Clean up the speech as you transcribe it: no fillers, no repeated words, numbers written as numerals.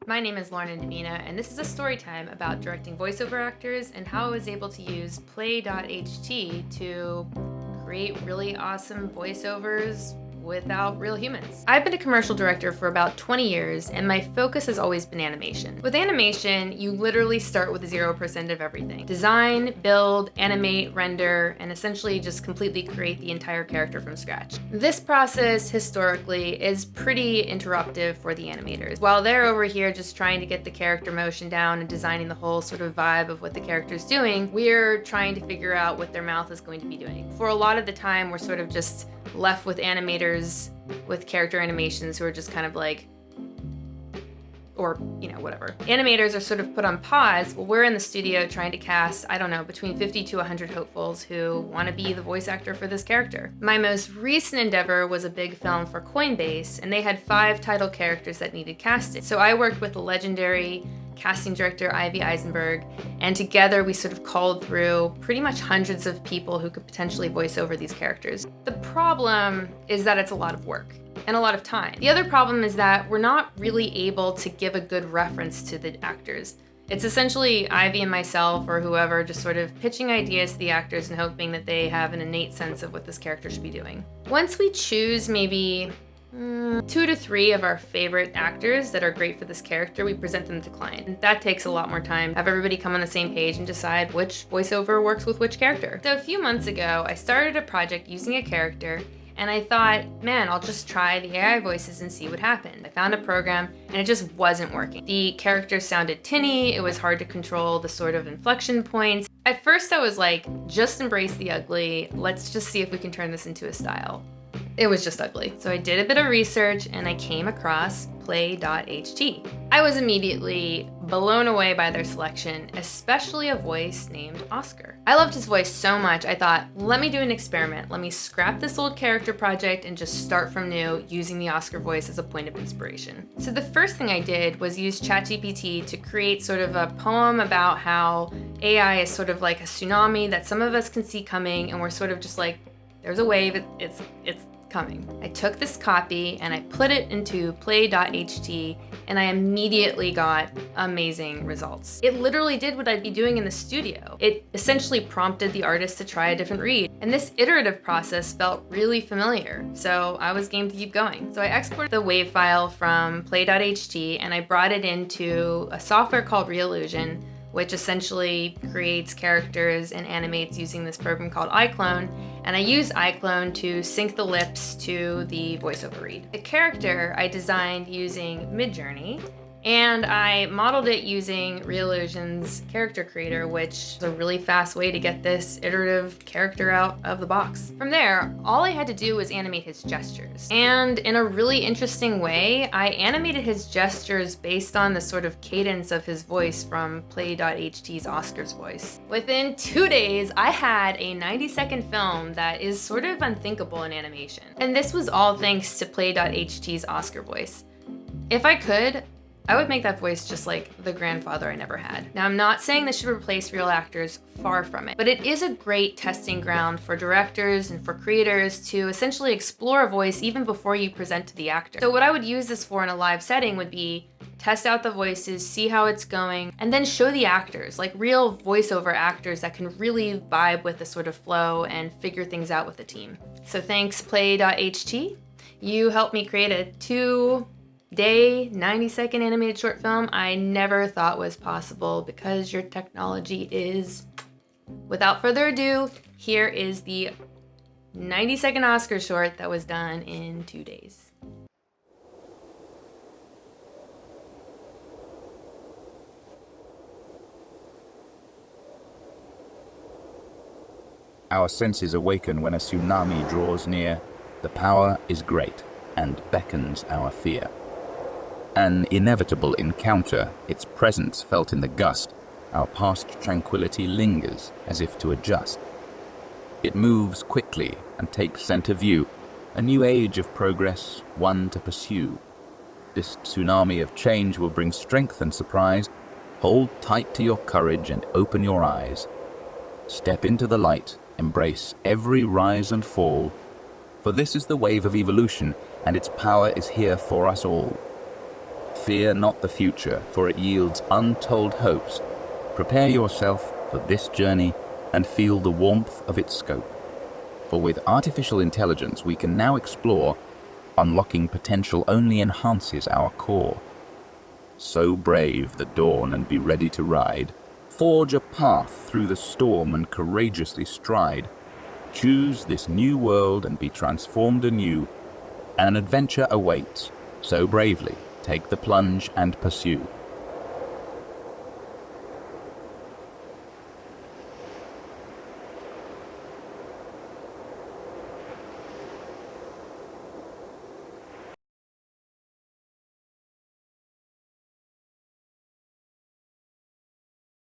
My name is Lauren Indovina, and this is a story time about directing voiceover actors and how I was able to use Play.ht to create really awesome voiceovers without real humans. I've been a commercial director for about 20 years, and my focus has always been animation. With animation, you literally start with 0% of everything. Design, build, animate, render, and essentially just completely create the entire character from scratch. This process, historically, is pretty interruptive for the animators. While they're over here just trying to get the character motion down and designing the whole sort of vibe of what the character's doing, we're trying to figure out what their mouth is going to be doing. For a lot of the time, we're sort of just left with animators with character animations who are just kind of like, or, whatever. Animators are sort of put on pause while we're in the studio trying to cast, between 50 to 100 hopefuls who want to be the voice actor for this character. My most recent endeavor was a big film for Coinbase, and they had 5 title characters that needed casting. So I worked with the legendary casting director Ivy Eisenberg, and together we sort of called through pretty much hundreds of people who could potentially voice over these characters. The problem is that it's a lot of work and a lot of time. The other problem is that we're not really able to give a good reference to the actors. It's essentially Ivy and myself or whoever just sort of pitching ideas to the actors and hoping that they have an innate sense of what this character should be doing. Once we choose maybe 2 to 3 of our favorite actors that are great for this character, we present them to the client. And that takes a lot more time. Have everybody come on the same page and decide which voiceover works with which character. So a few months ago, I started a project using a character, and I thought, man, I'll just try the AI voices and see what happened. I found a program, and it just wasn't working. The characters sounded tinny, it was hard to control the sort of inflection points. At first I was like, just embrace the ugly, let's just see if we can turn this into a style. It was just ugly. So I did a bit of research and I came across Play.ht. I was immediately blown away by their selection, especially a voice named Oscar. I loved his voice so much, I thought, let me do an experiment. Let me scrap this old character project and just start from new using the Oscar voice as a point of inspiration. So the first thing I did was use ChatGPT to create sort of a poem about how AI is sort of like a tsunami that some of us can see coming, and we're sort of just like, there's a wave, it's coming. I took this copy and I put it into Play.ht, and I immediately got amazing results. It literally did what I'd be doing in the studio. It essentially prompted the artist to try a different read, and this iterative process felt really familiar, so I was game to keep going. So I exported the WAV file from Play.ht and I brought it into a software called Reillusion, which essentially creates characters and animates using this program called iClone, and I use iClone to sync the lips to the voiceover read. The character I designed using Midjourney, and I modeled it using Reillusion's character creator, which is a really fast way to get this iterative character out of the box. From there, all I had to do was animate his gestures. And in a really interesting way, I animated his gestures based on the sort of cadence of his voice from Play.ht's Oscar's voice. Within 2 days, I had a 90-second film that is sort of unthinkable in animation. And this was all thanks to Play.ht's Oscar voice. If I could, I would make that voice just like the grandfather I never had. Now, I'm not saying this should replace real actors, far from it, but it is a great testing ground for directors and for creators to essentially explore a voice even before you present to the actor. So what I would use this for in a live setting would be test out the voices, see how it's going, and then show the actors, like real voiceover actors that can really vibe with the sort of flow and figure things out with the team. So thanks Play.ht. You helped me create a 2-day, 90-second animated short film I never thought was possible because your technology is. Without further ado, here is the 90-second Oscar short that was done in 2 days. Our senses awaken when a tsunami draws near. The power is great and beckons our fear. An inevitable encounter, its presence felt in the gust. Our past tranquility lingers as if to adjust. It moves quickly and takes center view. A new age of progress, one to pursue. This tsunami of change will bring strength and surprise. Hold tight to your courage and open your eyes. Step into the light, embrace every rise and fall. For this is the wave of evolution, and its power is here for us all. Fear not the future, for it yields untold hopes. Prepare yourself for this journey and feel the warmth of its scope. For with artificial intelligence, we can now explore. Unlocking potential only enhances our core. So brave the dawn and be ready to ride. Forge a path through the storm and courageously stride. Choose this new world and be transformed anew. An adventure awaits, so bravely take the plunge and pursue.